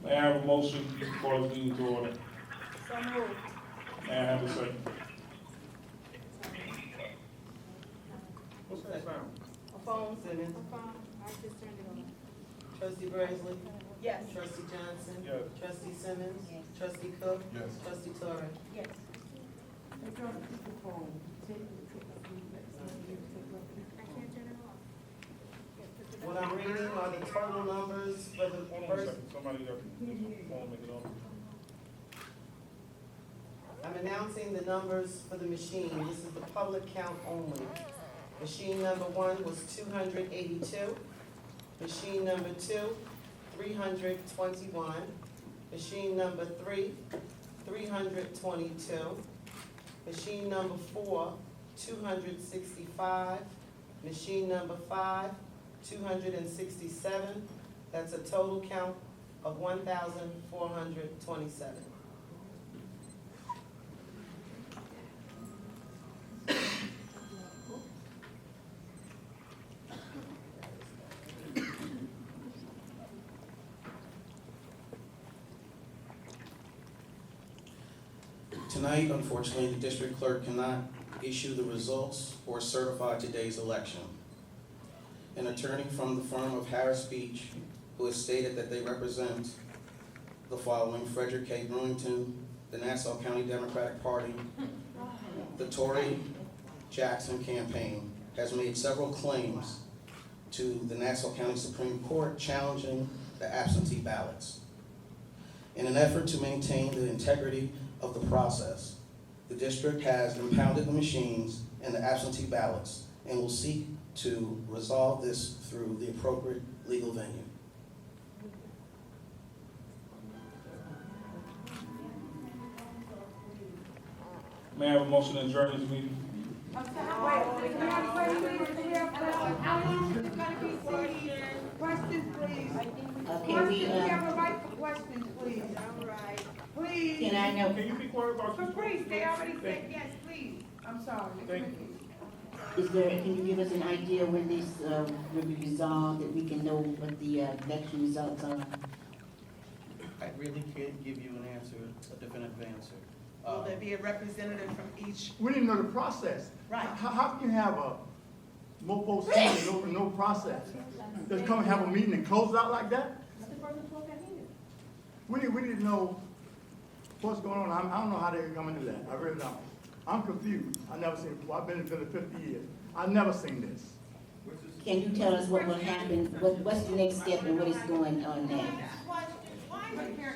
May I have a motion for the meeting to order? So moved. May I have a second? What's that sound? A phone. Simmons. A phone. I just turned it on. Trustee Brazley. Yes. Trustee Johnson. Yes. Trustee Simmons. Yes. Trustee Cook. Yes. Trustee Torrey. Yes. I can't turn it off. What I'm reading are the total numbers for the Hold on a first. second, somebody got the phone, make it on. I'm announcing the numbers for the machine. This is the public count only. Machine number 1 was 282. Machine number 2, 321. Machine number 3, 322. Machine number 4, 265. Machine number 5, 267. That's a total count of 1,427. Tonight, unfortunately, the district clerk cannot issue the results or certify today's election. An attorney from the firm of Harris Beach, who has stated that they represent the following: Frederick K. Brewington, the Nassau County Democratic Party, the Tory Jackson campaign, has made several claims to the Nassau County Supreme Court challenging the absentee ballots. In an effort to maintain the integrity of the process, the district has impounded the machines and the absentee ballots and will seek to resolve this through the appropriate legal venue. May I have a motion to adjourn this meeting? Wait, how long is it gonna be seated? Questions, please. Okay, We have a right for questions, please. All right. Please. can I know, Can you be quiet about this? Caprice, they already said yes, please. I'm sorry. Thank you. can you give us an idea when this, will be resolved, that we can know what the, election results are? I really can't give you an answer, a definitive answer. Will there be a representative from each? We didn't know the process. Right. How can you have a mopo meeting, no process? Just come and have a meeting and close it out like that? We didn't know what's going on. I don't know how they come into that. I really don't. I'm confused. I never seen it before. I've been in the 50 years. I've never seen this. Can you tell us what will happen, what's the next step and what is going on now?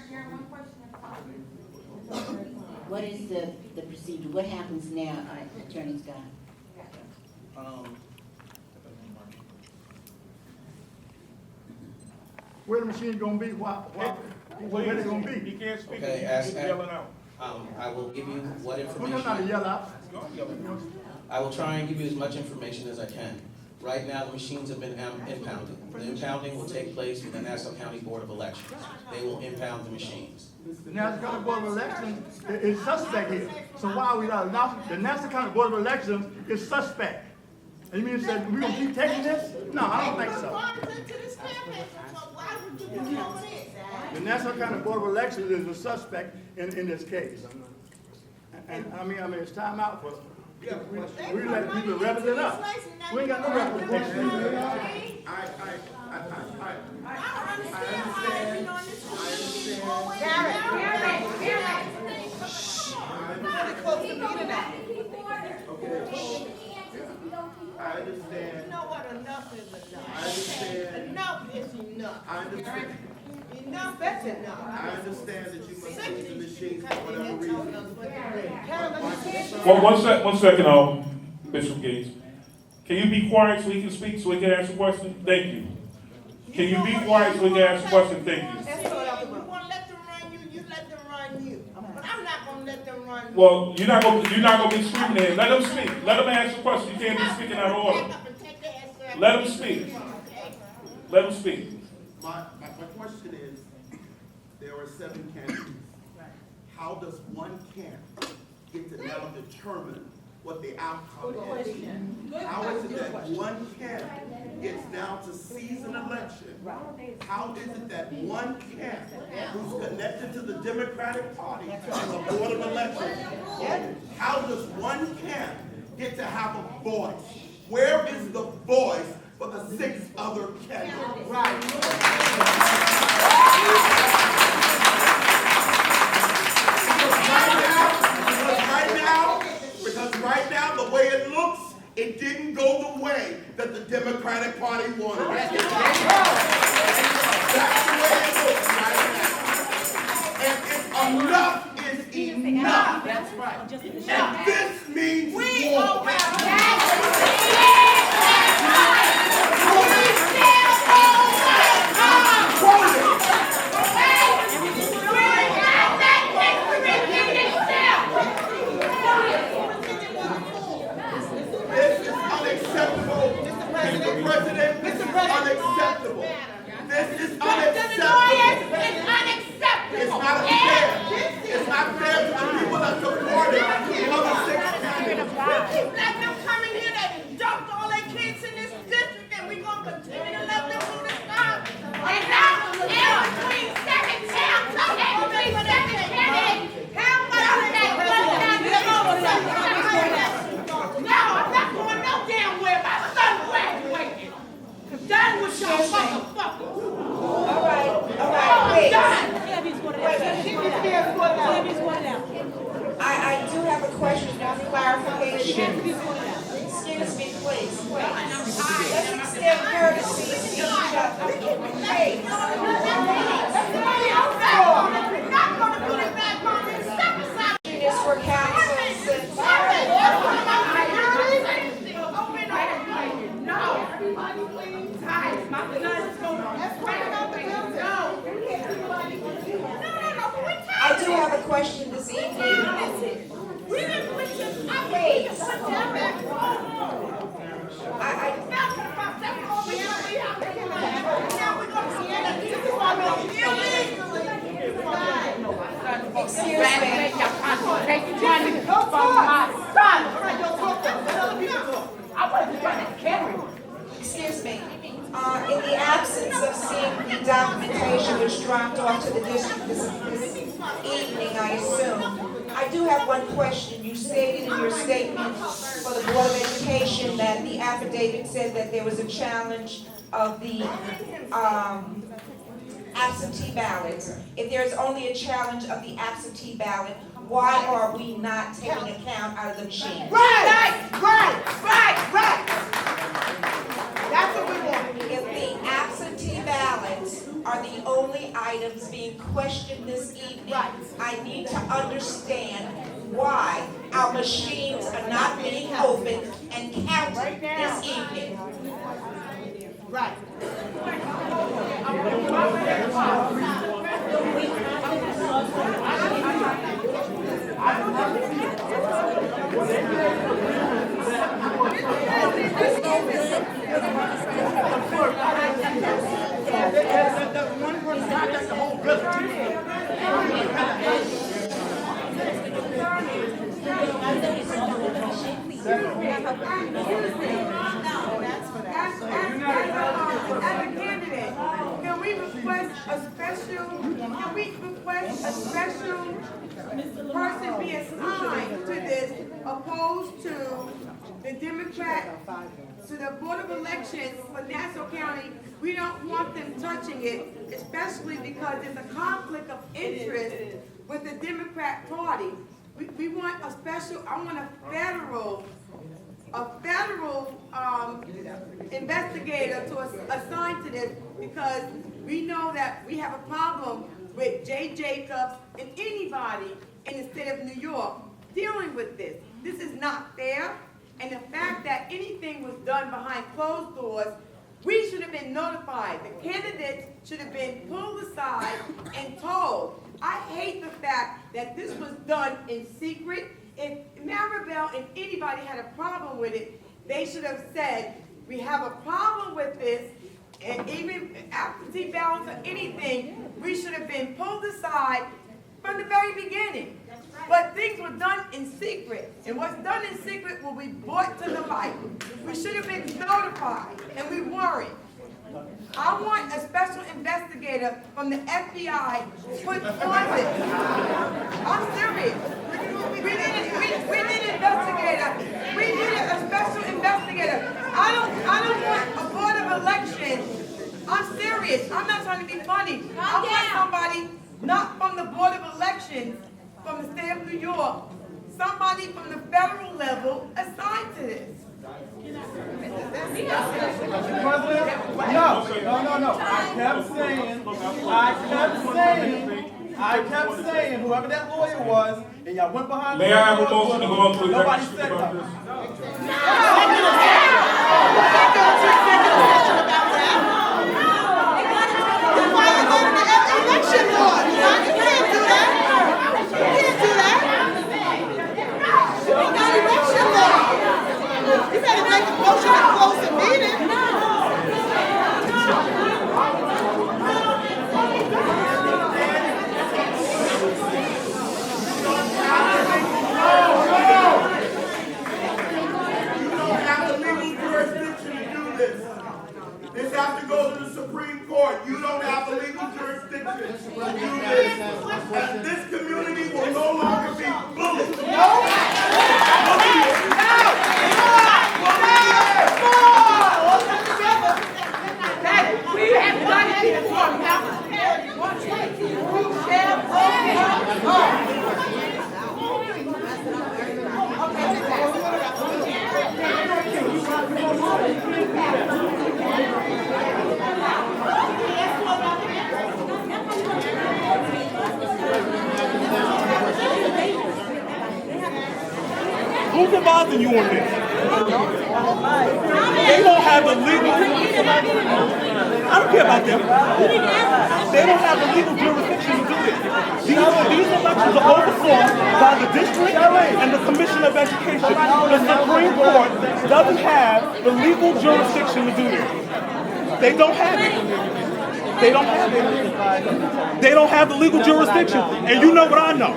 Karen, one question at a time. What is the procedure, what happens now, Attorney Scott? Where the machine gonna be? Where it gonna He be? can't speak, Okay, he's yelling out. I will give you what We're not to information, yell out. Go yelling. I will try and give you as much information as I can. Right now, the machines have been impounded. The impounding will take place with the Nassau County Board of Elections. They will impound the machines. The Nassau County Board of Elections is suspect here. So why are we not announcing? The Nassau County Board of Elections is suspect. And you mean to say we gonna keep taking this? No, I don't think so. The Nassau County Board of Elections is a suspect in this case. And I mean, it's time out for, we let people represent us. We ain't got no representation. I understand. You know what, enough is enough. I understand. Enough is enough. I understand. Enough is enough. I understand that you must use the machines for whatever reason. Well, one second, Bishop Gates. Can you be quiet so he can speak, so he can ask a question? Thank you. Can you be quiet so he can ask a question? Thank you. You wanna let them run you, you let them run you. But I'm not gonna let them run you. Well, you're not gonna be speaking there. Let him speak. Let him ask a question. You can't be speaking out of order. Let him speak. Let him speak. My question is, there are 7 candidates. How does one camp get to now determine what the outcome is? How is it that one camp gets now to seize an election election, how is it that one camp who's connected to the Democratic Party and the Board of Elections, how does one camp get to have a voice? Where is the voice for the 6 other candidates? Because right now, the way it looks, it didn't go the way that the Democratic Party wanted it. That's the way it looks right now. And enough is enough. That's right. And this means war. Unacceptable. This is unacceptable. It's not fair. It's not fair to the people that supported the other 6 candidates. We keep letting them come in here that dumped all their kids in this district, and we're going to continue to let them do this stuff. And now, in between second terms, how much of that No, I'm not going no damn where. My son graduated. Done with y'all motherfuckers. All right, I'm wait. done. I do have a question, one clarification. Excuse me, please. Let's extend courtesy to each other. Hey. Not gonna put it back on this step aside. This for council since. I do have a question this evening. Wait. Excuse me. Excuse me. In the absence of seeing the documentation which dropped off to the district this evening, I assume, I do have one question. You stated in your statement for the Board of Education that the affidavit said that there was a challenge of the absentee ballots. If there's only a challenge of the absentee ballot, why are we not taking account out of the machine? Right. That's what we want. If the absentee ballots are the only items being questioned this evening, I need to understand why our machines are not being opened and counted this evening. Right. As a candidate, can we request a special person be assigned to this opposed to the Democrat, to the Board of Elections for Nassau County? We don't want them touching it, especially because there's a conflict of interest with the Democrat Party. We want a special, I want a federal investigator to assign to this, because we know that we have a problem with Jay Jacobs and anybody in the state of New York dealing with this. This is not fair, and the fact that anything was done behind closed doors, we should have been notified. The candidates should have been pulled aside and told. I hate the fact that this was done in secret. If Maribel and anybody had a problem with it, they should have said, we have a problem with this, and even absentee ballots or anything, we should have been pulled aside from the very beginning. But things were done in secret, and what's done in secret will be brought to the light. We should have been notified, and we weren't. I want investigator from the FBI put on this. I'm serious. We need an investigator. We need a special investigator. I don't want a board of elections. I'm serious. I'm not trying to be funny. I want somebody not from the board of elections from the state of New York. Somebody from the federal level assigned to this. No. I kept saying, whoever that lawyer was, and y'all went behind. May I have a motion to go into Nobody executive said about nothing. Election law. You can't do that. You can't do that. We got election law. You better make a motion to close the meeting. This has to go to the Supreme Court. You don't have the legal jurisdiction to do this. And this community will no longer be bullied. We have done it before. Who's advising you on this? They don't have the legal. I don't care about them. They don't have the legal jurisdiction to do this. These elections are oversawn by the district and the Commission of Education. The Supreme Court doesn't have the legal jurisdiction to do this. They don't have it. They don't have it. They don't have the legal jurisdiction. And you know what I know.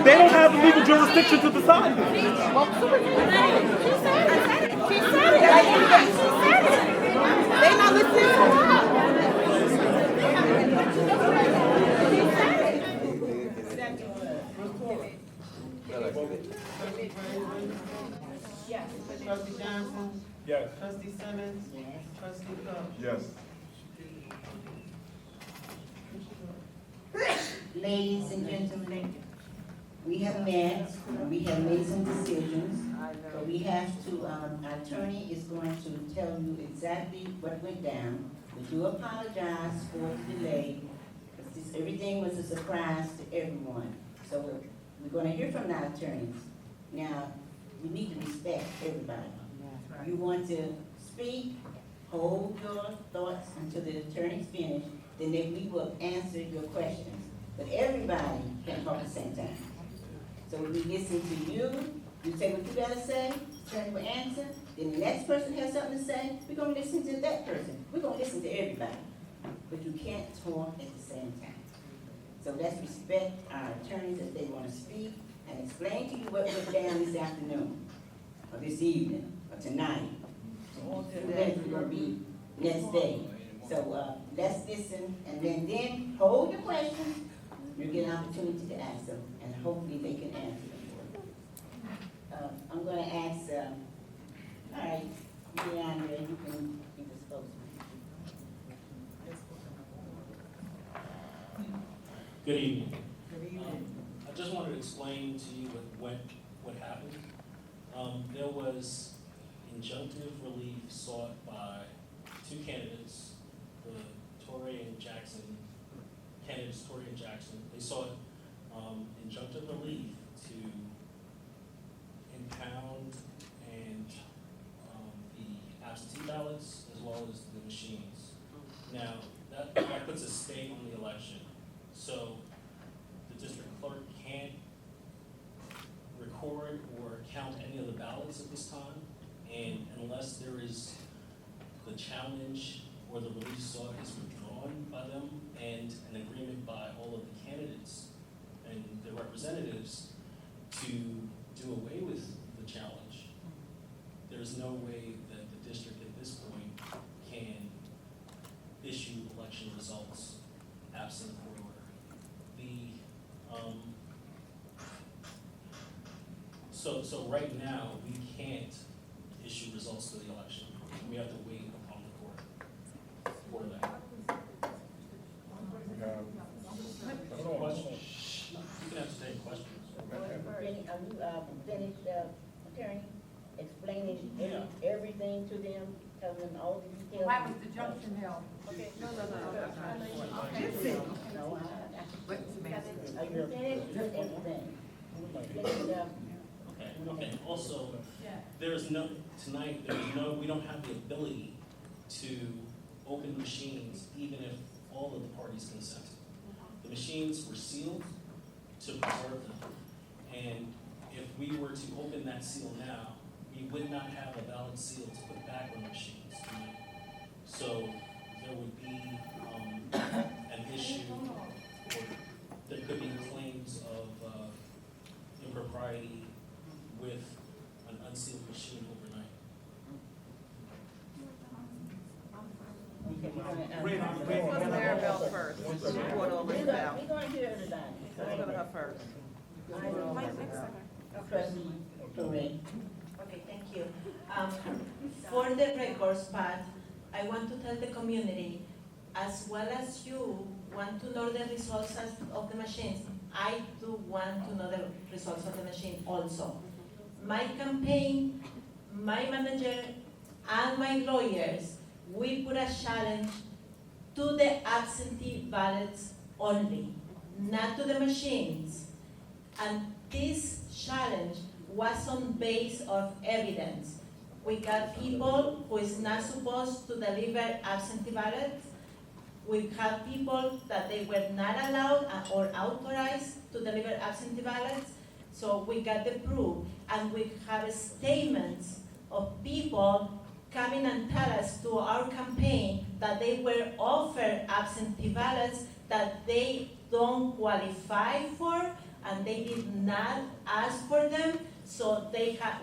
They don't have the legal jurisdiction to decide this. She said it. They not listening to her. Trustee Johnson? Yes. Trustee Simmons? Yes. Trustee Cook? Yes. Ladies and gentlemen, we have met, we have made some decisions, but we have to, our attorney is going to tell you exactly what went down. We do apologize for the delay, because everything was a surprise to everyone. So we're going to hear from our attorneys. Now, we need to respect everybody. You want to speak, hold your thoughts until the attorney's finished, then we will answer your questions. But everybody can talk at the same time. So we listen to you, you say what you gotta say, the attorney will answer, then the next person has something to say, we're gonna listen to that person. We're gonna listen to everybody. But you can't talk at the same time. So let's respect our attorneys if they wanna speak and explain to you what went down this afternoon, or this evening, or tonight. Then we're gonna be next day. So let's listen, and then hold your questions. You get an opportunity to ask them, and hopefully they can answer them. I'm going to ask, all right, Leandra, you can be the spokesman. Good evening. I just wanted to explain to you what happened. There was injunctive relief sought by two candidates, candidates Torrey and Jackson. They sought injunctive relief to impound and the absentee ballots as well as the machines. Now, that puts a stay on the election. So the district clerk can't record or count any of the ballots at this time, and unless there is the challenge or the relief sought is withdrawn by them and an agreement by all of the candidates and their representatives to do away with the challenge, there's no way that the district at this point can issue election results absent a court order. So right now, we can't issue results for the election. We have to wait upon the court for that. Questions? You can entertain questions. Finished, attorney, explaining everything to them, telling them all the details? Why was the junction held? Okay. No. No, are you finished with everything? Finish it up. Okay, also, we don't have the ability to open machines even if all of the parties consent. The machines were sealed to preserve them. And if we were to open that seal now, we would not have a valid seal to put back on the machines. So there would be an issue, or there could be claims of impropriety with an unsealed machine overnight. Let's go to Maribel first. We're going to hear it tonight. Let's go to her first. Trustee Torrey. Okay, thank you. For the records part, I want to tell the community, as well as you want to know the results of the machines, I do want to know the results of the machine also. My campaign, my manager, and my lawyers, we put a challenge to the absentee ballots only, not to the machines. And this challenge was on base of evidence. We got people who is not supposed to deliver absentee ballots. We have people that they were not allowed or authorized to deliver absentee ballots. So we got the proof, and we have statements of people coming and tell us to our campaign that they were offered absentee ballots that they don't qualify for, and they did not ask for them. So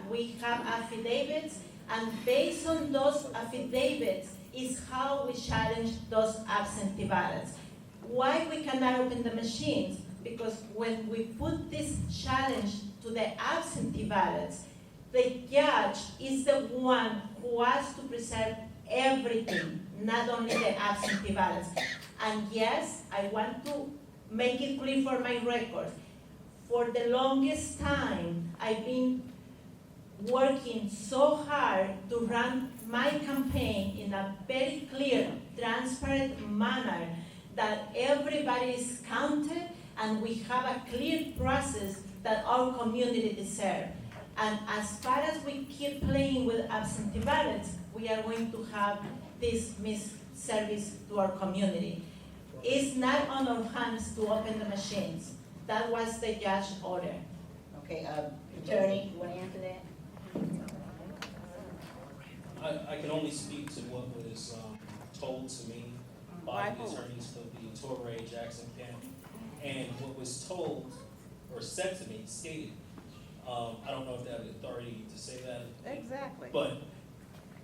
we have affidavits, and based on those affidavits is how we challenge those absentee ballots. Why we cannot open the machines? Because when we put this challenge to the absentee ballots, the judge is the one who has to preserve everything, not only the absentee ballots. And yes, I want to make it clear for my record. For the longest time, I've been working so hard to run my campaign in a very clear, transparent manner that everybody is counted and we have a clear process that our community deserves. And as far as we keep playing with absentee ballots, we are going to have this misservice to our community. It's not on our hands to open the machines. That was the judge's order. Okay, attorney, you want to answer that? I can only speak to what was told to me by the attorneys for the Torrey Jackson Camp. And what was told or said to me, stated, I don't know if they have the authority to say that. Exactly. But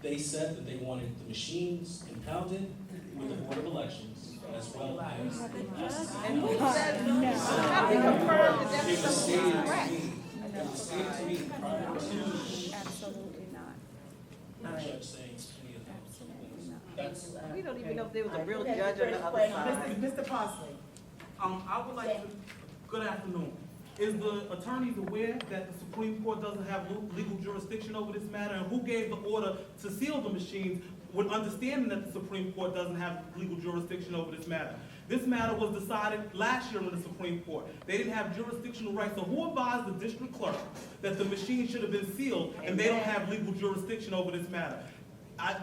they said that they wanted the machines impounded with the Board of Elections as well as. And who said no? Have they confirmed that that's It was stated something to correct? me, it was stated to me prior to Absolutely not. the judge saying any of those. That's, We don't even know if there was a real judge on the other side. Mr. Parsley, I would like to, good afternoon. Is the attorneys aware that the Supreme Court doesn't have legal jurisdiction over this matter? And who gave the order to seal the machines with understanding that the Supreme Court doesn't have legal jurisdiction over this matter? This matter was decided last year in the Supreme Court. They didn't have jurisdictional rights. So who advised the district clerk that the machine should have been sealed and they don't have legal jurisdiction over this matter?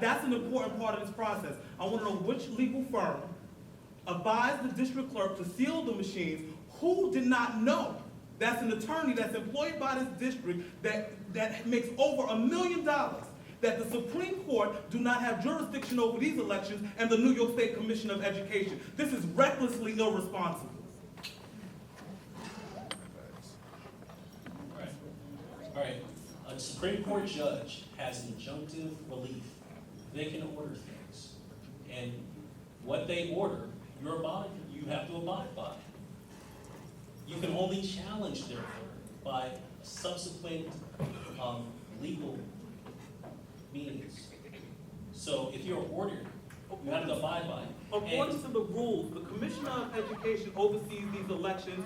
That's an important part of this process. I want to know which legal firm advised the district clerk to seal the machines. Who did not know? That's an attorney that's employed by this district that makes over $1 million, that the Supreme Court do not have jurisdiction over these elections and the New York State Commission of Education. This is recklessly irresponsible. all right. A Supreme Court judge has injunctive relief. They can order things. And what they order, you have to abide by. You can only challenge their order by subsequent legal means. So if you're ordered, you have to abide by it. According to the rules, the Commissioner of Education oversees these elections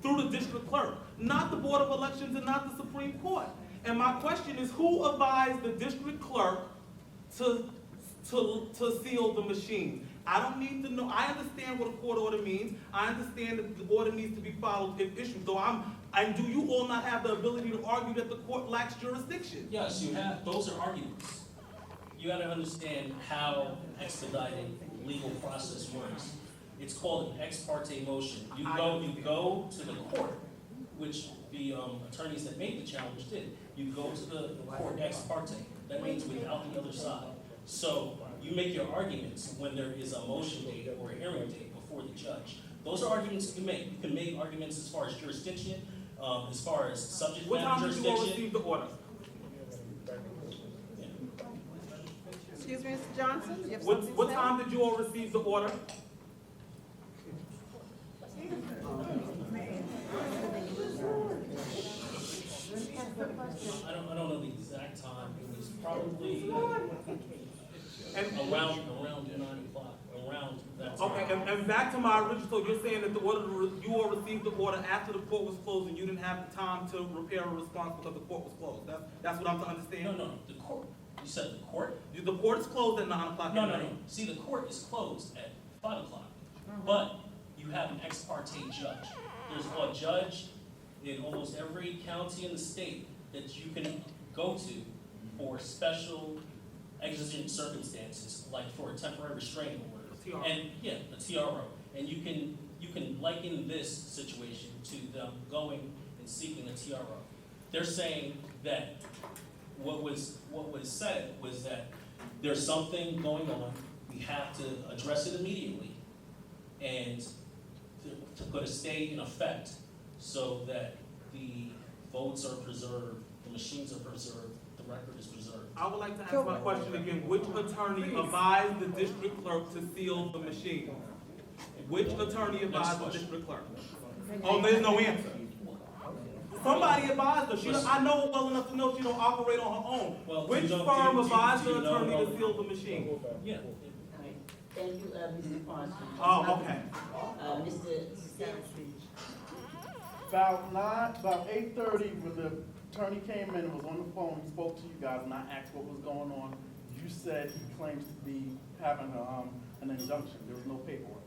through the district clerk, not the Board of Elections and not the Supreme Court. And my question is, who advised the district clerk to seal the machine? I don't need to know. I understand what a court order means. I understand that the order needs to be followed if issued. So and do you all not have the ability to argue that the court lacks jurisdiction? Yes, you have. Those are arguments. You gotta understand how expedited legal process works. It's called an ex parte motion. You go to the court, which the attorneys that made the challenge did. You go to the court ex parte. That means without the other side. So you make your arguments when there is a motion date or a hearing date before the judge. Those are arguments you can make. You can make arguments as far as jurisdiction, as far as subject matter jurisdiction. What time did you all receive the order? Excuse me, Mr. Johnson? You have What something to say? time did you all receive the order? I don't know the exact time. It was probably around 9 o'clock, around that time. Okay, and back to my original, so you're saying that you all received the order after the court was closed and you didn't have the time to prepare a response because the court was closed. That's what I'm to understand? No, the court. You said the court? The court is closed at 9 o'clock. No. See, the court is closed at 5 o'clock, but you have an ex parte judge. There's a judge in almost every county in the state that you can go to for special exigent circumstances, like for a temporary restraining order. And yeah, the TRO. And you can liken this situation to them going and seeking a TRO. They're saying that what was said was that there's something going on, we have to address it immediately, and to put a stay in effect so that the votes are preserved, the machines are preserved, the record is preserved. I would like to ask my question again. Which attorney advised the district clerk to seal the machine? Which attorney advised the district clerk? Oh, there's no answer. Somebody advised her. I know well enough to know she don't operate on her own. Well, Which firm advised the attorney to seal the machine? Yeah. Thank you, Mr. Parsons. Oh, okay. Mr. About 8:30, when the attorney came in and was on the phone, he spoke to you guys, and I asked what was going on. You said he claims to be having an injunction. There was no paperwork.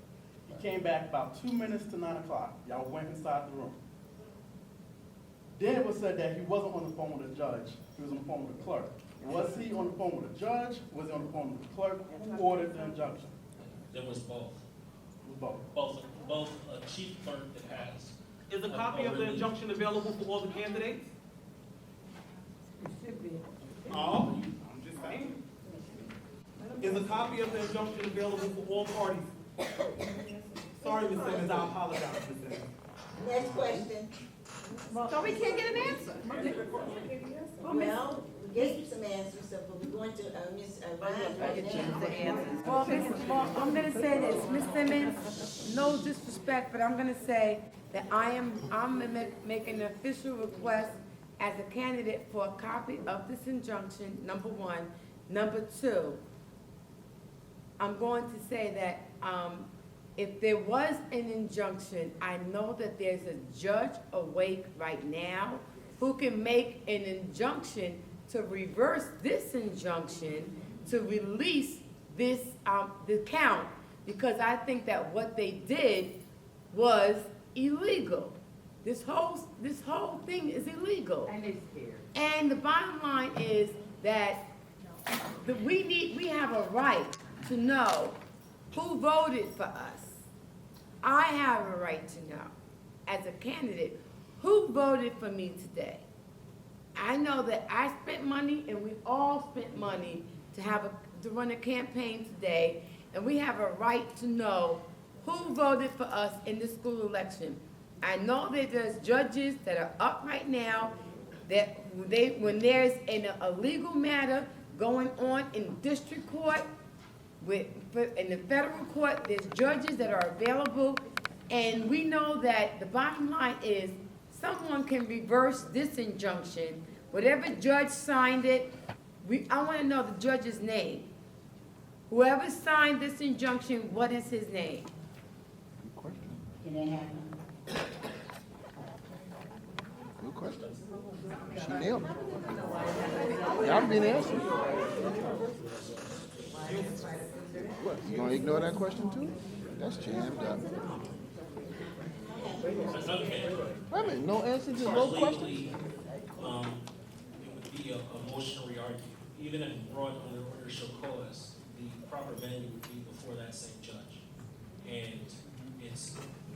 He came back about 2 minutes to 9 o'clock. Y'all went inside the room. Then it was said that he wasn't on the phone with the judge. He was on the phone with the clerk. Was he on the phone with the judge? Was he on the phone with the clerk? Who ordered the injunction? There was both. It was both. Both a chief clerk that has. Is a copy of the injunction available for all the candidates? Oh, I'm just saying. Is a copy of the injunction available for all parties? Sorry, Ms. Simmons, I apologize, Ms. Simmons. Next question. So we can't get an answer. Well, we gave you some answers, so but we're going to, Ms. Ryan right now. Well, I'm gonna say this, Ms. Simmons, no disrespect, but I'm gonna say that I'm making an official request as a candidate for a copy of this injunction, number one. Number two, I'm going to say that, if there was an injunction, I know that there's a judge awake right now who can make an injunction to reverse this injunction, to release this, the count, because I think that what they did was illegal. This whole thing is illegal. And it's fair. And the bottom line is that we have a right to know who voted for us. I have a right to know, as a candidate, who voted for me today. I know that I spent money, and we all spent money to run a campaign today, and we have a right to know who voted for us in the school election. I know that there's judges that are up right now that when there's a legal matter going on in district court, In the federal court, there's judges that are available, and we know that the bottom line is someone can reverse this injunction. Whatever judge signed it, I want to know the judge's name. Whoever signed this injunction, what is his name? Can that happen? Good question. She nailed it. Y'all been answered. What, you gonna ignore that question too? That's jammed up. Another thing. Wait a minute, no answer to no question? Legally, it would be a motion to re-argue. Even if brought under order show cause, the proper venue would be before that same judge. And it's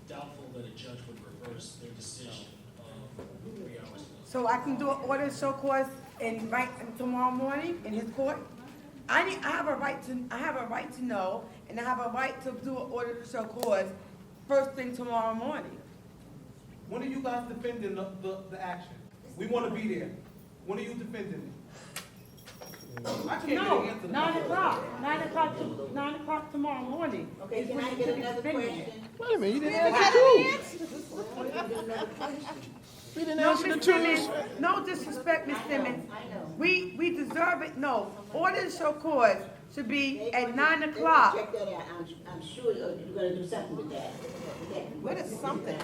doubtful that a judge would reverse their decision of 3 hours ago. So I can do an order to show cause and right tomorrow morning in his court? I have a right to know, and I have a right to do an order to show cause first thing tomorrow morning. When are you guys defending the action? We want to be there. When are you defending it? I can't No, really answer the 9 question. o'clock, 9 o'clock tomorrow morning. Okay, is can when I you get should be another defending question? it. Wait a minute, you didn't answer two. We didn't No, answer the Ms. two. Simmons, no disrespect, Ms. Simmons. I know. We deserve it, no. Order to show cause should be They at gonna- 9 they gonna o'clock. Check that out. I'm sure you're gonna do something with that. What is something?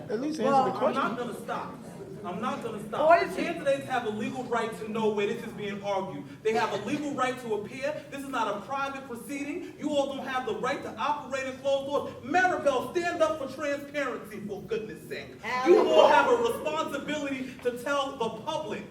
At least Well, answer the I'm question. not gonna stop. I'm not gonna Or stop. is it- Candidates have a legal right to know where this is being argued. They have a legal right to appear. This is not a private proceeding. You all don't have the right to operate in closed doors. Maribel, stand up for transparency, for goodness sake. You all have a responsibility to tell the public.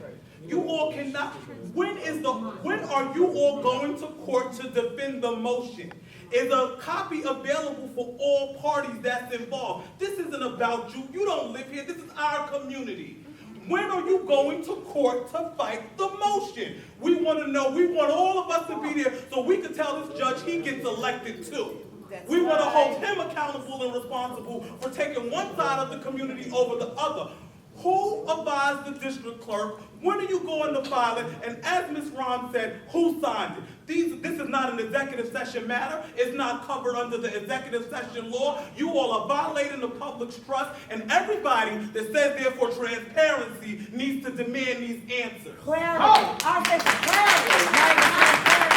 You all cannot, when are you all going to court to defend the motion? Is a copy available for all parties that's involved? This isn't about you. You don't live here. This is our community. When are you going to court to fight the motion? We want to know. We want all of us to be there so we can tell this judge he gets elected too. We want to hold him accountable and responsible for taking one side of the community over the other. Who advised the district clerk? When are you going to file it? And as Ms. Ron said, who signed it? This is not an executive session matter. It's not covered under the executive session law. You all are violating the public's trust, and everybody that says they're for transparency needs to demand these answers. Clarity. I said clarity.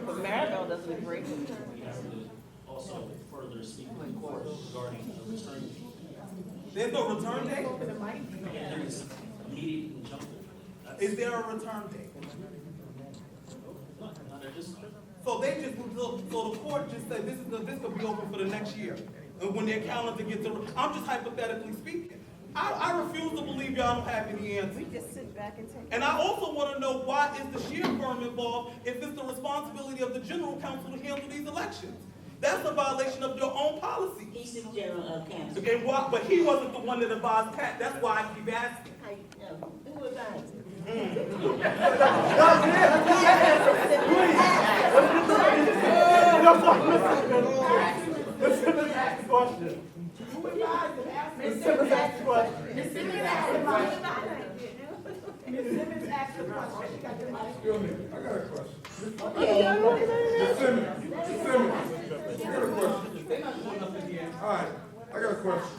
But Maribel doesn't agree. We have to also further speak to the court regarding the return fee. There's no return date? There is immediate injunctive. Is there a return date? Not at this time. So they just, so the court just said this could be open for the next year. And when their calendar gets around, I'm just hypothetically speaking. I refuse to believe y'all don't have any answers. We just sit back and take. And I also want to know, why is the shear firm involved if it's the responsibility of the general counsel to handle these elections? That's a violation of your own policy. He's the general counsel. Okay, but he wasn't the one that advised Pat. That's why I keep asking. Who was I? Ms. Simmons asked the question. Ms. Simmons asked the question. Ms. Simmons asked the question. Ms. Simmons asked the question. She got the mic. Excuse me, I got a question. Okay. Ms. Simmons, I got a question. All right, I got a question.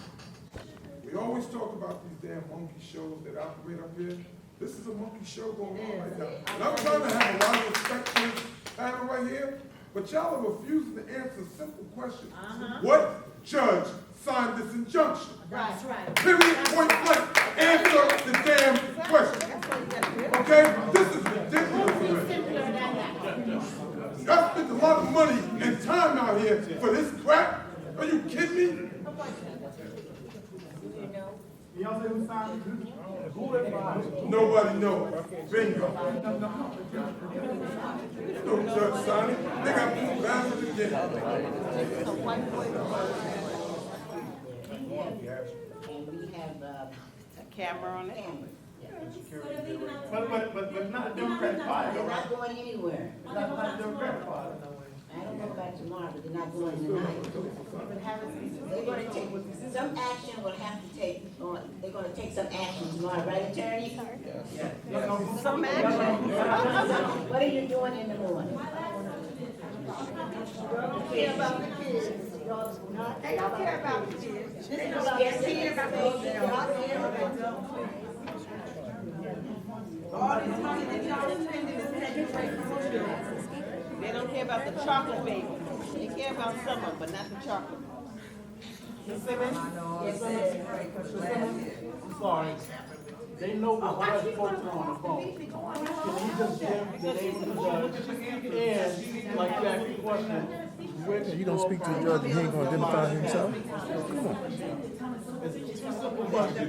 We always talk about these damn monkey shows that operate up here. This is a monkey show going on right now. And I'm trying to have a lot of respect for this panel right here, but y'all are refusing to answer a simple question. What judge signed this injunction? That's right. Period, point blank. Answer the damn question. Okay? This is ridiculous. Y'all spent a lot of money and time out here for this crap? Are you kidding me? Y'all say who signed it? Who advised? Nobody knows. Bingo. No judge signed it. They got people bouncing again. And we have, A camera on it. cameras. But not a Democratic Party, They're though, not right? going anywhere. Not a Democratic Party. I don't know about back tomorrow, but they're not going tonight. They're gonna take, some action will have to take, they're gonna take some action tomorrow, right, attorney? Some action. What are you doing in the morning? Care about the kids. They don't care about the kids. They don't care about the kids. All this money that y'all spending is taken away from children. They don't care about the chocolate baby. They care about some of them, but not the chocolate. Ms. Simmons? Ms. Simmons? I'm sorry. They know what judge folks are on the phone. Can you just give the name of the judge? And, like you asked the question, which... You don't speak to the judge and he ain't gonna identify himself? Come on. It's a simple question.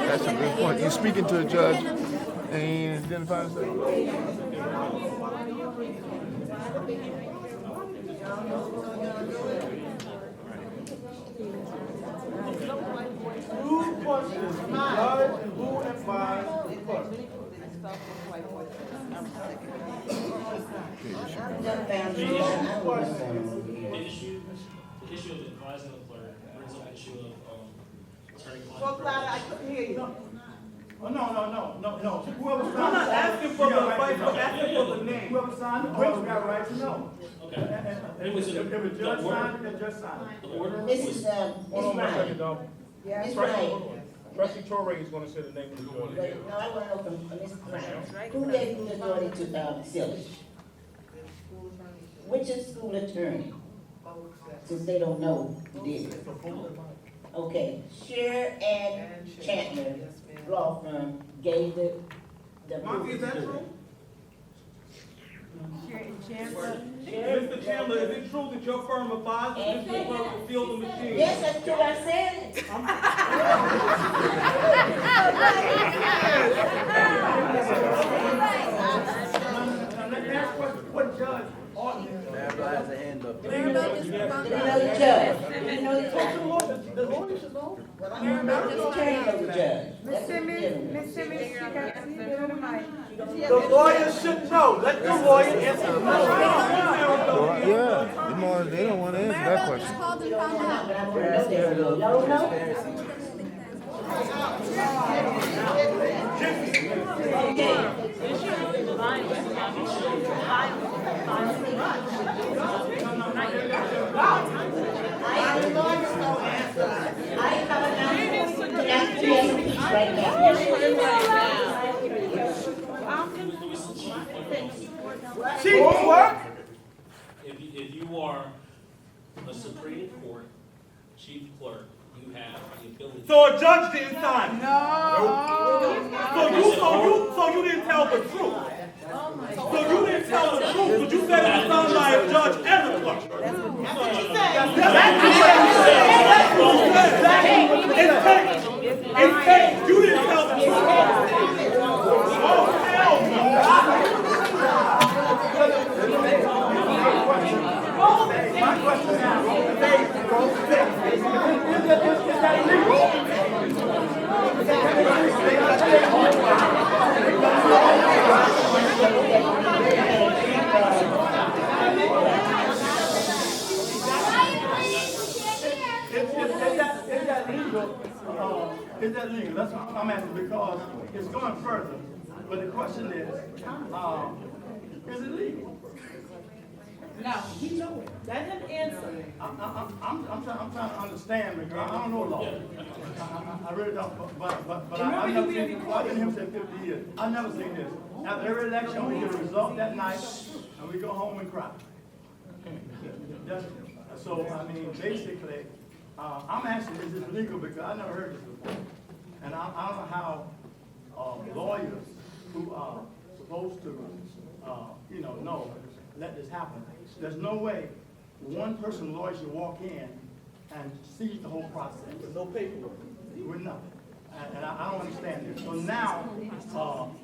That's a good point. You're speaking to a judge and he ain't identifying himself? Who questions the judge and who advised the clerk? The issue of advising the clerk brings up the issue of attorney-client. Talk louder, I couldn't hear you. Oh, no. Whoever signed I'm not asking for the advice, I'm asking for the name. Whoever signed the order got a right to know. Okay. If a judge signed it, the judge signed it. The order Mrs. was, Ms. Ryan. Ms. Ryan. Trustee Torrey is gonna say the name of the judge. Wait, no, I wanna know from Ms. Ryan. Who gave you the authority to, Silly? Which is school attorney? Since they don't know who did it. Okay, Scheer and Chandler law firm gave the. Monty, is that true? Mr. Chandler, is it true that your firm advised the district clerk to fill the machine? Yes, that's true, I said it. Let me ask what judge ought to... Has a hand up. Do you know the judge? Do you know the judge? The lawyer should know. Well, I'm not the attorney of the judge. Miss Simmons, she got to give her the mic. The lawyer should know. Let the lawyer answer the question. Yeah, they don't want to answer that question. Y'all don't know? Chief clerk? if you are a Supreme Court chief clerk, you have the ability. So a judge didn't sign? No. So you didn't tell the truth? So you didn't tell the truth, but you said it was signed by a judge and a clerk? That's what you said. It's fake. You didn't tell the truth. Oh, hell no. My question now, is that legal? Is that legal? That's what I'm asking, because it's going further. But the question is it legal? No, he know it. Let him answer. I'm trying to understand, because I don't know law. I really don't, but I've never seen, I've been here for 50 years. I've never seen this. After every election, we get a result that night, and we go home and cry. So, I mean, basically, I'm asking, is this legal? Because I never heard this before. And I don't know how lawyers who are supposed to, let this happen. There's no way one person lawyer should walk in and see the whole process. With no paperwork. With nothing. And I don't understand this. So now,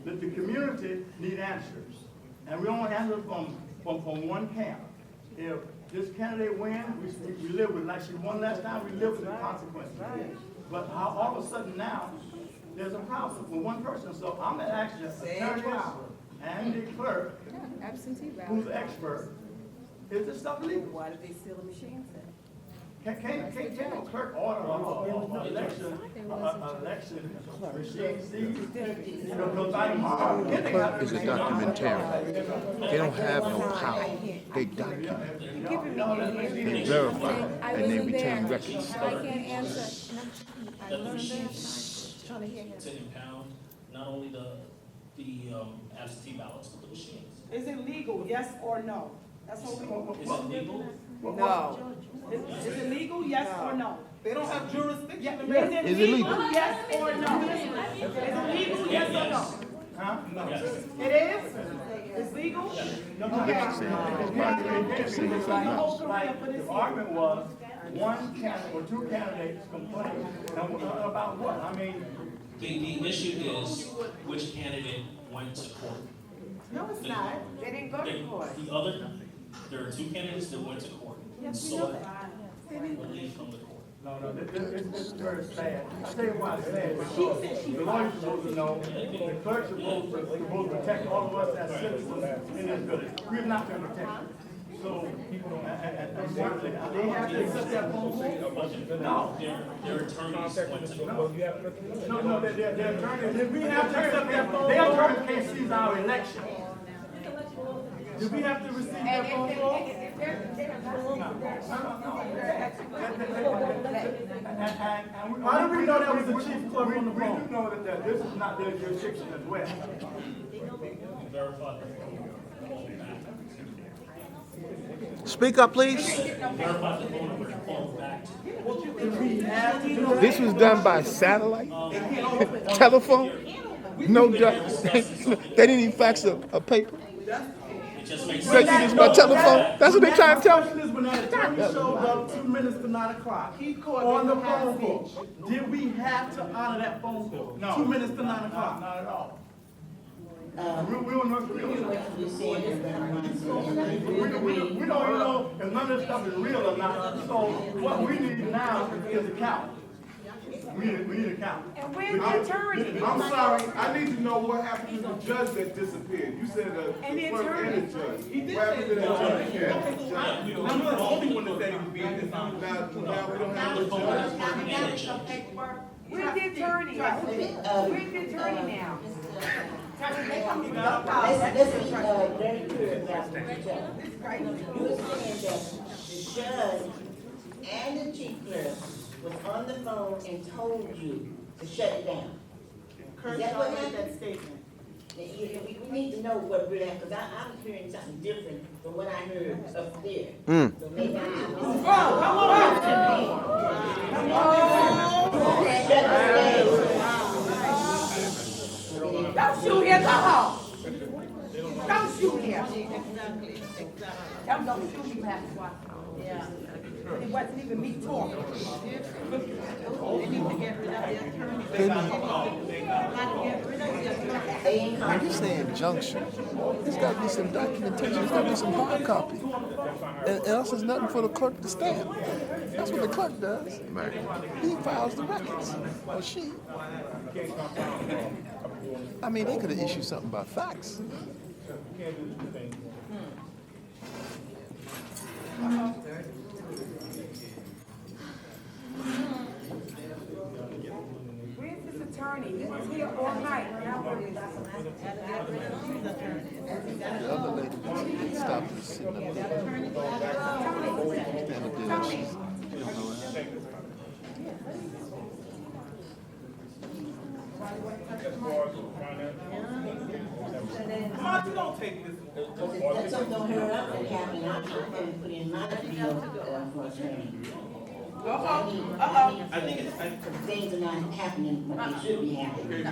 the community need answers. And we don't want answers from one camp. If this candidate wins, we live with, like she won last time, we live with the consequences. But how all of a sudden now, there's a problem with one person. So I'm gonna ask you, attorneys and the clerk, Absentee who's the expert, is this stuff legal? Why did they steal the machines then? Can a clerk order an election machine seized? Because by tomorrow, The clerk is a documentarian. They don't have no power. They document. They verify and they retain records. I can't answer. That the machines to impound not only the absentee ballots, but the machines. Is it legal, yes or no? That's what we. Is it legal? No. Is it legal, yes or no? They don't have jurisdiction to Is make. it legal, yes or no? Is it legal, yes or no? Huh? Yes. It is? It's legal? The argument was one candidate or two candidates complained about what? I mean, The issue is which candidate went to court. No, it's not. They didn't go to court. There are two candidates that went to court and sought relief from the court. no, this is very sad. I'll tell you why it's sad, because the lawyer's supposed to know, the clerk's supposed to protect all of us as citizens in this village. We've not been protected. So, unfortunately, they have to accept that phone call? No. Their attorneys went to court. No, their attorneys, did we have to accept that phone call? Their attorney can't seize our election. Did we have to receive that phone call? How do we know that was the chief clerk on the phone? We do know that this is not their jurisdiction as well. Verify that. Speak up, please. Verify the phone number and call back to This was done by satellite, telephone. No, they didn't even fax a paper. It just makes They sense. did this by telephone. That's what they trying to tell me. The question is, when that attorney showed up 2 minutes to 9 o'clock, on the phone call, did we have to honor that phone call? No. 2 minutes to 9 o'clock? Not at all. We We don't even know if none of this stuff is real or not. So what we need now is a count. We need a count. And where's the attorney? I'm sorry, I need to know what happened to the judge that disappeared. You said And the the clerk attorney. and the judge. What happened to that judge? Yeah. I'm not the only one that said he was being dishonest. Now we don't have a judge. Where's the attorney? Where's the attorney now? Let's be very clear about this. You were saying that the judge and the chief clerk was on the phone and told you to shut it down. Is that what happened? That statement. We need to know what really happened, because I'm hearing something different from what I heard up there. So maybe I'm just missing Don't shoot him, no! Don't shoot him. Don't shoot him, Pastor Watson. Yeah. It wasn't even me talking. They need to get rid of the attorney. They need to get rid of the attorney. When you say injunction, there's got to be some documentation. There's got to be some hard copy. And else there's nothing for the clerk to stamp. That's what the clerk does. He files the records, or she. I mean, they could have issued something by fax. Where's this attorney? He was here all night. The other lady stopped and sitting up there. Stand up there. She don't know what happened. Mark, you don't take this. That's something don't hurry up and happen. I'm going to put in my field for attorney. I think it's time. Things are not happening what they should be happening.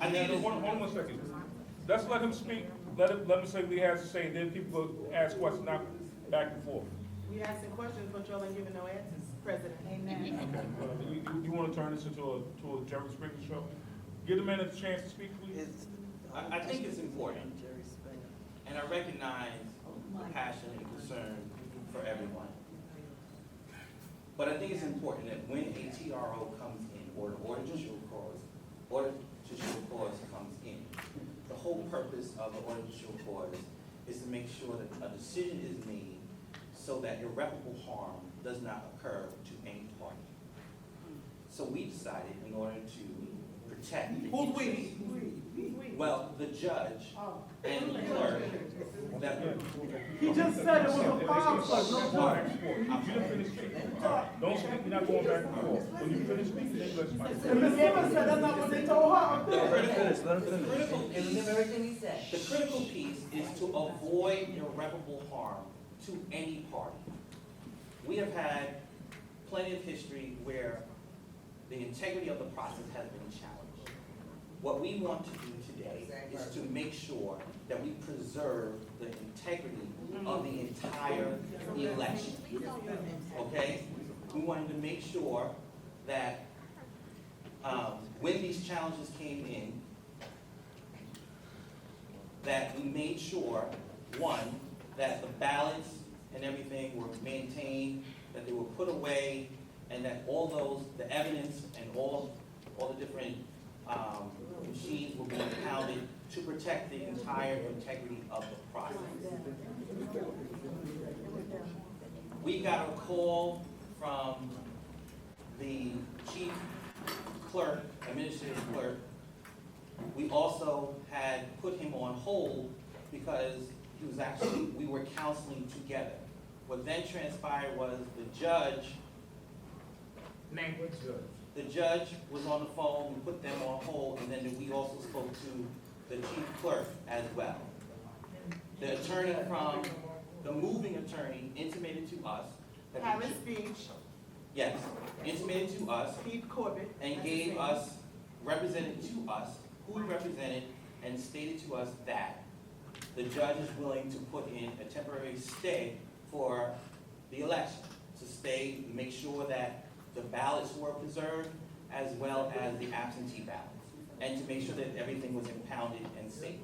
I need one more second. Let's let him speak. Let him say what he has to say. Then people will ask questions, not back and forth. We asking questions, but y'all ain't giving no answers, President. Okay. You want to turn this into a Jerry Springer show? Give the man a chance to speak, please. I think it's important, and I recognize the passion and concern for everyone. But I think it's important that when a TRO comes in, or an order to show cause comes in, the whole purpose of the order to show cause is to make sure that a decision is made so that irreparable harm does not occur to any party. So we decided, in order to protect the Who's we? interests- well, the judge and the clerk, that He just said it was a file clerk, no clerk. You didn't finish speaking. Don't speak, you're not going back and forth. When you finish speaking, then let's fight. And Ms. Simmons said that's not what they told her. The critical piece is to avoid irreparable harm to any party. We have had plenty of history where the integrity of the process has been challenged. What we want to do today is to make sure that we preserve the integrity of the entire election. Okay? We wanted to make sure that when these challenges came in, that we made sure, one, that the ballots and everything were maintained, that they were put away, and that all those, the evidence and all the different machines were being counted to protect the entire integrity of the process. We got a call from the chief clerk, administrative clerk. We also had put him on hold because he was actually, we were counseling together. What then transpired was the judge, the judge was on the phone, we put them on hold, and then we also spoke to the chief clerk as well. The attorney from, the moving attorney intimated to us that the Harris Beach, yes, intimated to us Pete Corbett. and gave us, represented to us, who he represented, and stated to us that the judge is willing to put in a temporary stay for the election, to stay, make sure that the ballots were preserved, as well as the absentee ballots, and to make sure that everything was impounded and safe.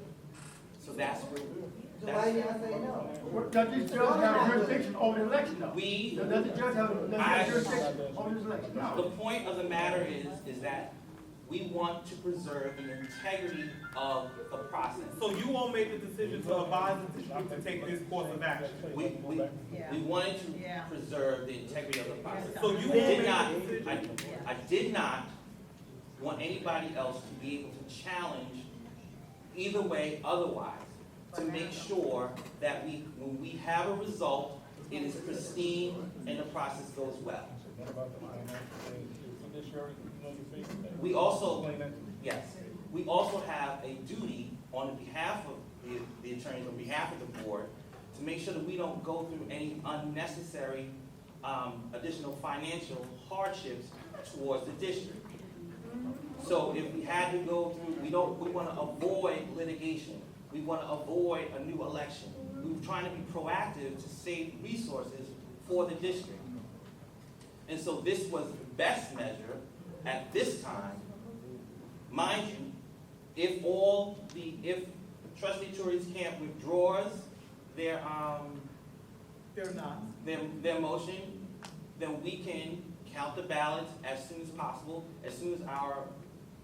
So that's what, Why you gonna say no? Does this judge have jurisdiction over the election though? we, Does the judge have jurisdiction over this election? No. the point of the matter is that we want to preserve the integrity of the process. So you all made the decision to advise the district to take this course of action. We wanted to preserve the integrity of the process. So you I did all not, made the decision. I did not want anybody else to be able to challenge either way otherwise, to make sure that when we have a result, it is pristine and the process goes well. We also, yes, we also have a duty on behalf of the attorneys, on behalf of the board, to make sure that we don't go through any unnecessary additional financial hardships towards the district. So if we had to go through, we want to avoid litigation. We want to avoid a new election. We're trying to be proactive to save resources for the district. And so this was the best measure at this time. Mind you, if trustee Tory's camp withdraws their motion, then we can count the ballots as soon as possible, as soon as our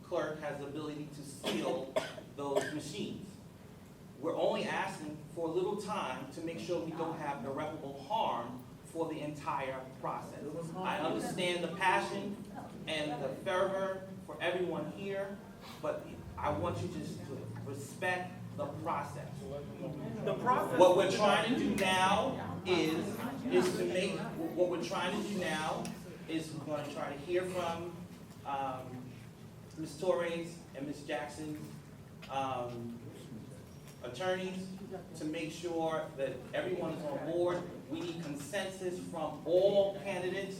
clerk has the ability to seal those machines. We're only asking for a little time to make sure we don't have irreparable harm for the entire process. I understand the passion and the fervor for everyone here, but I want you just to respect the process. The process. What we're trying to do now is to make, what we're trying to do now is we're going to try to hear from Ms. Torres and Ms. Jackson's attorneys to make sure that everyone is on board. We need consensus from all candidates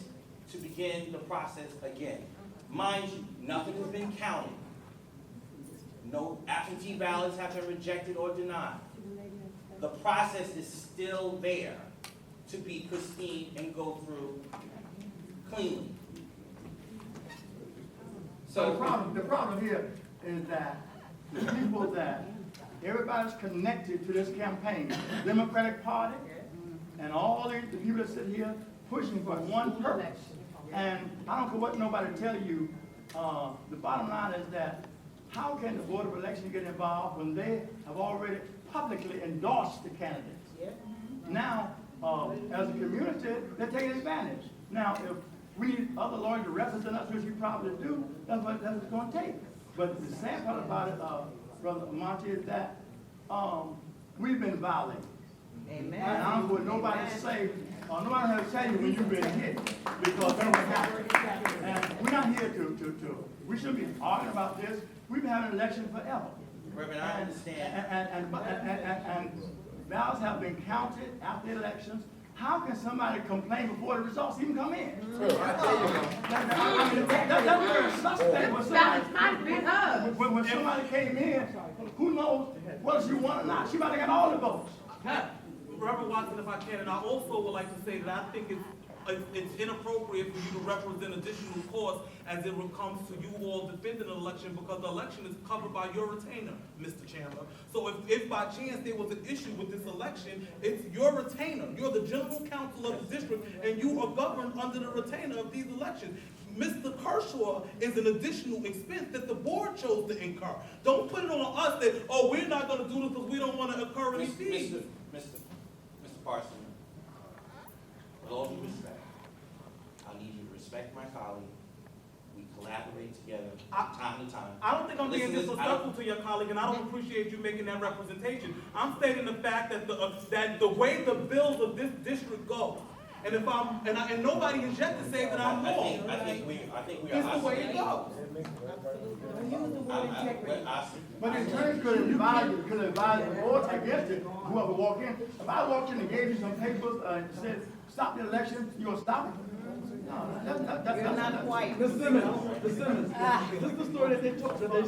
to begin the process again. Mind you, nothing has been counted. No absentee ballots have been rejected or denied. The process is still there to be pristine and go through cleanly. So the problem here is that the people that, everybody's connected to this campaign, Democratic Party, and all the people that sit here pushing for one purpose. And I don't care what nobody tell you, the bottom line is that how can the Board of Elections get involved when they have already publicly endorsed the candidates? Now, as a community, they're taking advantage. Now, if we need other lawyers to represent us, which we probably do, that's what it's going to take. But the sad part about it, Brother Monty, is that we've been violated. Amen. And I don't want nobody to say, or nobody has to tell you when you've been hit, because that's what happened. And we're not here we shouldn't be arguing about this. We've been having an election forever. Reverend, I understand. And ballots have been counted after the elections. How can somebody complain before the results even come in? That's very suspect. When somebody came in, who knows whether she won or not? She might have got all the votes. Reverend Watson, if I can, and I also would like to say that I think it's inappropriate for you to represent additional costs as it comes to you all defending an election, because the election is covered by your retainer, Mr. Chandler. So if by chance there was an issue with this election, it's your retainer. You're the general counsel of the district, and you are governed under the retainer of these elections. Mr. Kershaw is an additional expense that the board chose to incur. Don't put it on us that, oh, we're not going to do this because we don't want to incur any fees. Mr. Parson, with all due respect, I need you to respect my colleague. We collaborate together time to time. I don't think I'm being disrespectful to your colleague, and I don't appreciate you making that representation. I'm stating the fact that the way the bills of this district go, and if and nobody has yet to say that I'm wrong. I think we are. It's the way it goes. But the attorney could advise the board against it, whoever walked in. If I walked in and gave you some papers and said, stop the election, you gonna stop it? No, that's not quite. Ms. Simmons, is this the story that they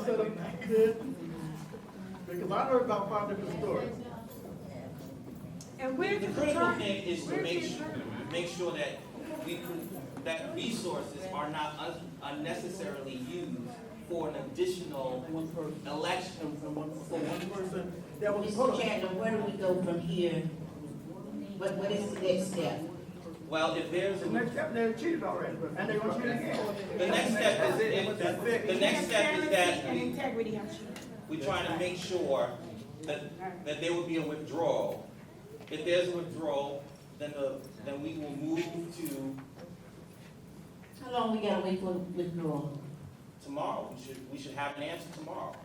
set up did? Because I heard about 5 different stories. And where's The the critical attorney? thing is to Where's make sure that that resources are not unnecessarily used for an additional election For one person, that was Mr. Chandler, where do we go from here? What is the next step? Well, if there's The next step, they cheated already, and they're gonna cheat again. the next step is that And integrity, I'm sure. we're trying to make sure that there will be a withdrawal. If there's a withdrawal, then we will move to How long we gotta wait for withdrawal? tomorrow. We should have an answer tomorrow.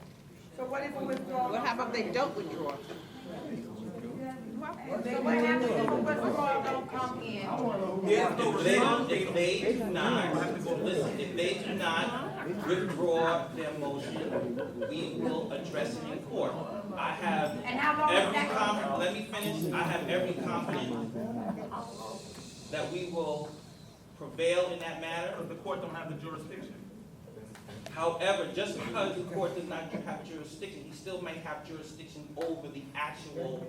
So what if we withdraw? What happens if they don't withdraw? So what happens if the withdrawal don't come in? If they do not withdraw their motion, we will address it in court. I have And how long is every that gonna confidence, let me finish, I have every confidence that we will prevail in that matter. Because the court don't have the jurisdiction. However, just because the court does not have jurisdiction, he still may have jurisdiction over the actual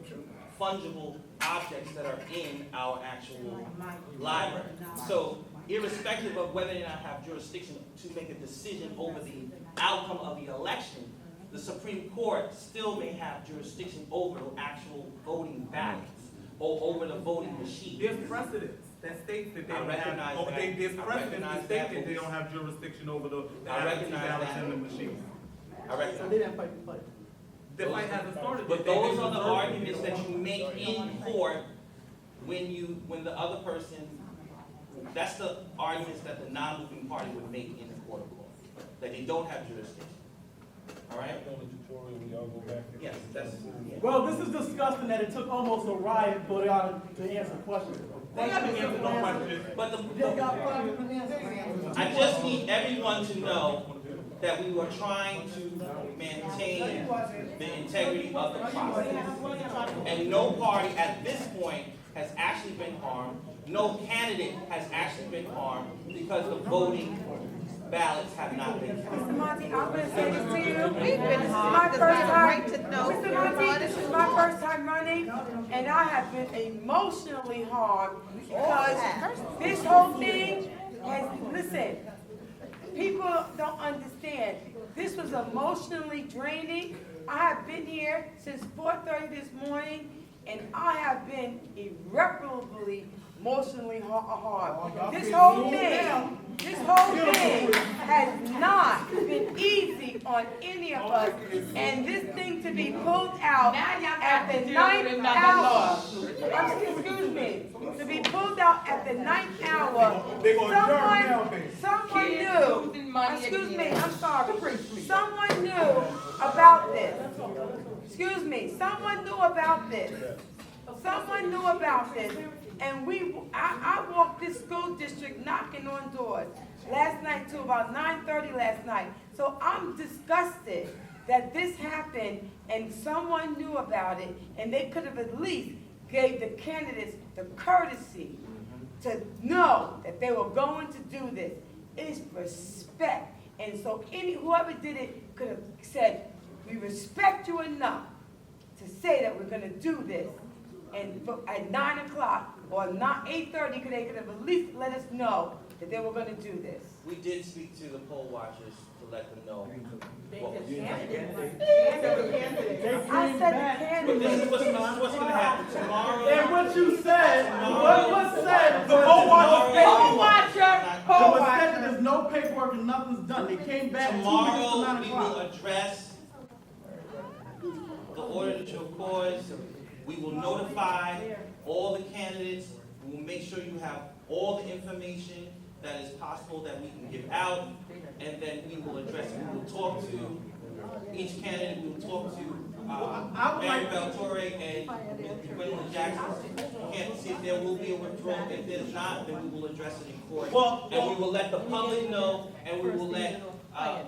fungible objects that are in our actual library. So irrespective of whether or not have jurisdiction to make a decision over the outcome of the election, the Supreme Court still may have jurisdiction over the actual voting ballots or over the voting machine. There's precedents that states that they don't have, there's precedents that state that they don't have jurisdiction over the absentee ballots in the machines. I recognize So they didn't fight the fight. The fight hasn't started. But those are the arguments that you make in court when the other person, that's the arguments that the non-moving party would make in the court of law, that they don't have jurisdiction. All right? Yes, that's, yeah. Well, this is disgusting that it took almost a riot for y'all to answer questions. They haven't answered no questions. But the. I just need everyone to know that we were trying to maintain the integrity of the process. And no party at this point has actually been harmed. No candidate has actually been harmed because the voting ballots have not been counted. Mr. Monty, I'm gonna say this to you. We've been This is harmed, my because first we have a time. right to know. Mr. Monty, this is my first time running, and I have been emotionally harmed because this whole thing has, listen, people don't understand. This was emotionally draining. I have been here since 4:30 this morning, and I have been irreparably emotionally harmed. y'all This can't whole move thing, down. this whole thing has not been easy on any of us. And this thing to be pulled out at the ninth hour, excuse me, to be pulled out at the ninth hour, They gonna adjourn now, baby. someone knew, excuse me, I'm sorry, someone knew about this. Excuse me, someone knew about this. Someone knew about this. And I walked this school district knocking on doors last night till about 9:30 last night. So I'm disgusted that this happened and someone knew about it and they could have at least gave the candidates the courtesy to know that they were going to do this. It's respect. And so whoever did it could have said, we respect you enough to say that we're gonna do this. And at 9 o'clock or 8:30, they could have at least let us know that they were gonna do this. We did speak to the poll watchers to let them know. what was I They said back. the But this candidates. is what's gonna happen tomorrow. And what you said, what said, the Tomorrow- poll watcher, Poll was watcher. said that there's no paperwork and nothing's done. They came back 2 minutes to Tomorrow, 9 we will o'clock. address the order to show cause. We will notify all the candidates. We will make sure you have all the information that is possible that we can give out. And then we will address, we will talk to each candidate, we will talk to Mary Beltore and Gwendolyn Jackson. Can't see if there will be a withdrawal. If there's not, then we will address it in court. And we will let the public know, and we will let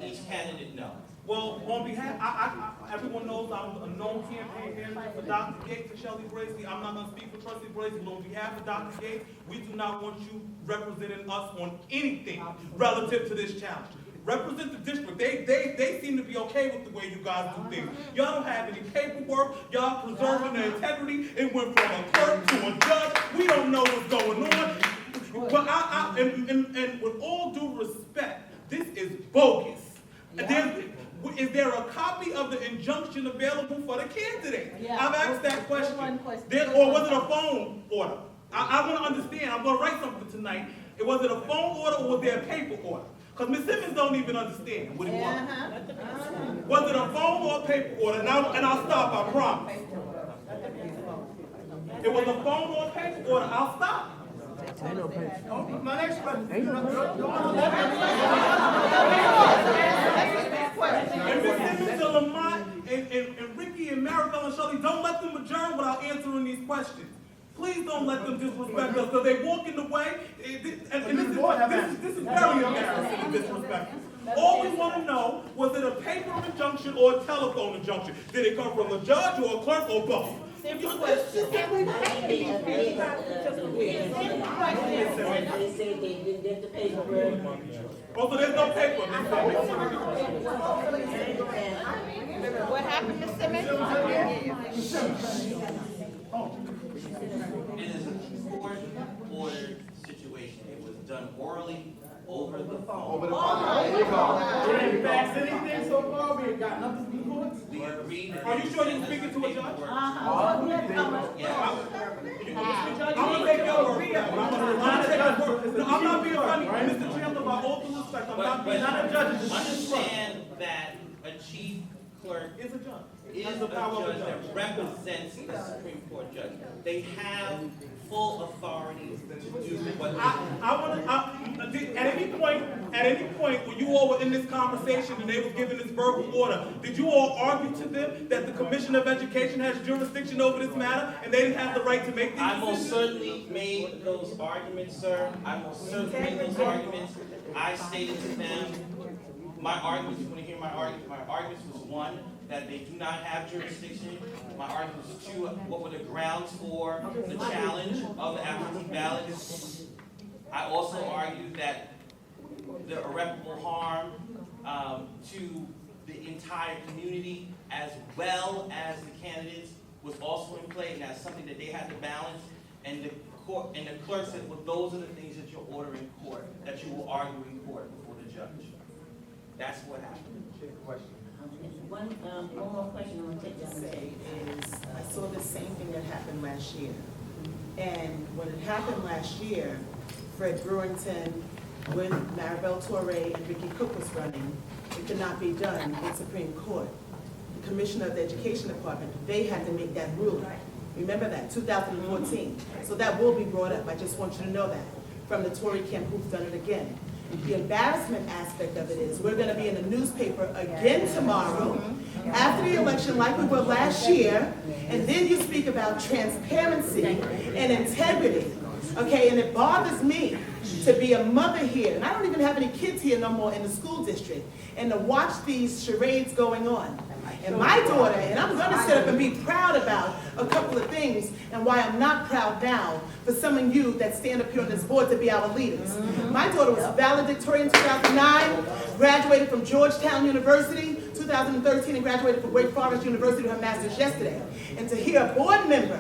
each candidate know. Well, on behalf, everyone knows I'm a known campaign manager for Dr. Gates and Shelley Bracey. I'm not gonna speak for Trustee Bracey, but on behalf of Dr. Gates, we do not want you representing us on anything relative to this challenge. Represent the district. They seem to be okay with the way you guys do things. Y'all don't have any paperwork. Y'all preserving the integrity. It went from a clerk to a judge. We don't know what's going on. But and with all due respect, this is bogus. Is there a copy of the injunction available for the candidate? I've asked that question. Or was it a phone order? I want to understand. I'm going to write something tonight. Was it a phone order or was there a paper order? Because Ms. Simmons don't even understand what he wants. Was it a phone or a paper order? And I'll stop, I promise. It was a phone or a paper order. I'll stop. My next question. And Ms. Simmons and Lamont and Ricky and Maribel and Shirley, don't let them adjourn without answering these questions. Please don't let them disrespect us, because they walk in the way, and this is very embarrassing and disrespectful. All we want to know, was it a paper injunction or a telephone injunction? Did it come from a judge or a clerk or both? They said they didn't get the paperwork. Oh, so there's no paper. What happened, Ms. Simmons? It is a court-ordered situation. It was done orally over the phone. There ain't facts anything so far. We ain't got nothing to do with. We agreed. Are you sure you're speaking to a judge? Yes. I'm going to take your word for that. I'm not being funny. Mr. Chandler, by all due respect, I'm not being Not a judge. Understand that a chief clerk Is a judge. is a judge that represents the Supreme Court judge. They have full authority to do what they do. At any point when you all were in this conversation and they were giving this verbal order, did you all argue to them that the Commission of Education has jurisdiction over this matter and they didn't have the right to make these I most decisions? certainly made those arguments, sir. I most certainly made those arguments. I stated to them, my arguments, you want to hear my arguments? My arguments was one, that they do not have jurisdiction. My argument was two, what were the grounds for the challenge of the absentee ballot? I also argued that the irreparable harm to the entire community as well as the candidates was also in play, and that's something that they had to balance. And the court and the clerk said, well, those are the things that you'll order in court, that you will argue in court before the judge. That's what happened. One more question I'm going to take this. Say is, I saw the same thing that happened last year. And when it happened last year, Fred Brewington with Maribel Torre and Ricky Cook was running, it could not be done in Supreme Court. The Commissioner of the Education Department, they had to make that ruling. Remember that, 2014. So that will be brought up. I just want you to know that from the Tory camp who's done it again. The embarrassment aspect of it is we're going to be in the newspaper again tomorrow after the election like we were last year, and then you speak about transparency and integrity. Okay, and it bothers me to be a mother here, and I don't even have any kids here no more in the school district, and to watch these charades going on. And my daughter, and I'm going to sit up and be proud about a couple of things and why I'm not proud now for some of you that stand up here on this board to be our leaders. My daughter was valedictorian in 2009, graduated from Georgetown University, 2013, and graduated from Wake Forest University with her master's yesterday. And to hear a board member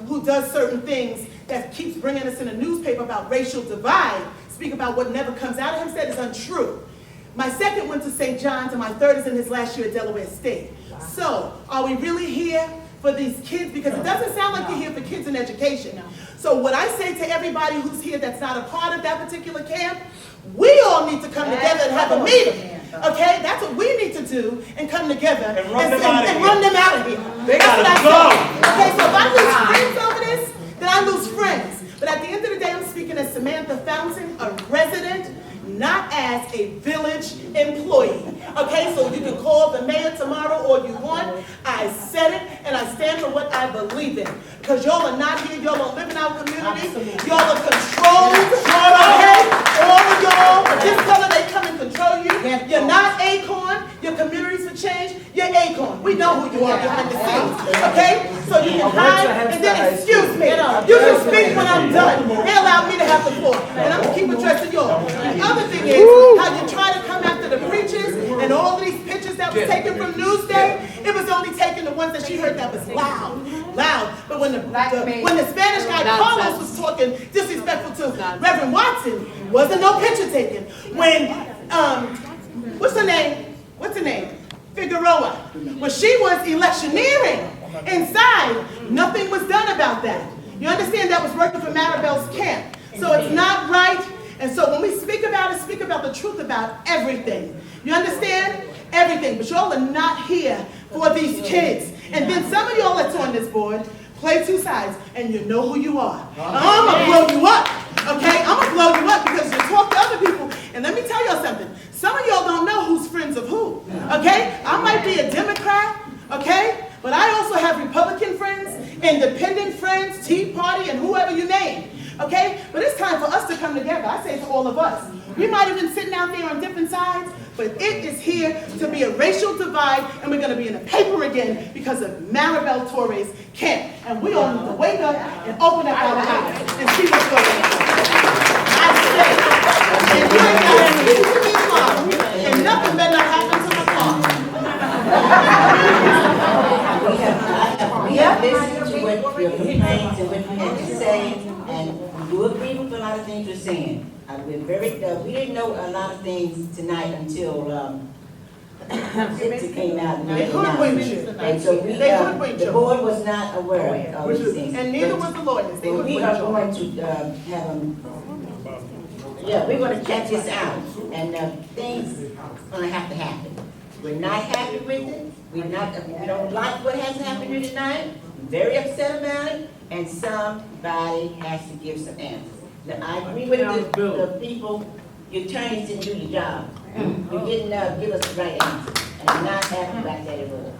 who does certain things that keeps bringing us in a newspaper about racial divide, speak about what never comes out of Hempstead is untrue. My second went to St. John's, and my third is in his last year at Delaware State. So, are we really here for these kids? Because it doesn't sound like you're here for kids in education. So what I say to everybody who's here that's not a part of that particular camp, we all need to come together and have a meeting. Okay, that's what we need to do, and come together and run them out of here. They That's gotta what I go. say. Okay, so if I lose friends over this, then I lose friends. But at the end of the day, I'm speaking as Samantha Fountain, a resident, not as a village employee. Okay, so you can call the mayor tomorrow all you want. I said it, and I stand for what I believe in. Because y'all are not here, y'all don't live in our community. Y'all are controlled. Okay? All of y'all, this color, they come and control you. You're not Acorn. Your communities for change. You're Acorn. We know who you are behind the scenes. Okay? So you can hide, and then excuse me. You can speak when I'm done. They allow me to have the floor. And I'm going to keep addressing y'all. The other thing is how you try to come after the preachers and all of these pictures that was taken from Newsday. It was only taken the ones that she heard that was loud. But when the Spanish guy Carlos was talking disrespectful to Reverend Watson, wasn't no picture taken. When what's her name? Figueroa. When she was electioneering inside, nothing was done about that. You understand that was working for Maribel's camp. So it's not right. And so when we speak about it, speak about the truth about everything. You understand? Everything. But y'all are not here for these kids. And then some of y'all that's on this board play two sides, and you know who you are. I'm going to blow you up. Okay? I'm going to blow you up because you talk to other people. And let me tell y'all something. Some of y'all don't know who's friends of who. Okay? I might be a Democrat. Okay? But I also have Republican friends, independent friends, Tea Party, and whoever you name. Okay? But it's time for us to come together. I say to all of us. We might have been sitting out there on different sides, but it is here to be a racial divide, and we're going to be in the paper again because of Maribel Torres' camp. And we all need to wake up and open up our eyes and see what's going on. I say, and you ain't got to speak to me tomorrow, and nothing better not happen to my We have listened to what your complaints and what you had to say, and we do agree with a lot of things you're saying. We're we didn't know a lot of things tonight until it came out. And so the board was not aware of these things. And neither was the lawyers. But we are going to have them. Yeah, we're going to check this out, and things are going to have to happen. We're not happy with it. We don't like what has happened here tonight. We're very upset about it, and somebody has to give some answers. Now, I agree with the people, the attorneys didn't do the job. You didn't give us the right answer, and I'm not happy about that at all.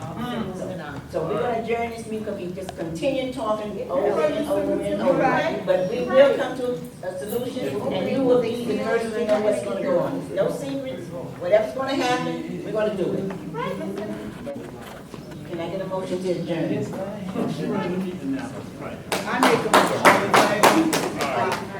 So we're going to adjourn this meeting because we just continue talking over and over and over. But we will come to a solution, and you will be the first to know what's going to go on. No secrets. Whatever's going to happen, we're going to do it. Can I get a motion to adjourn? I make a motion.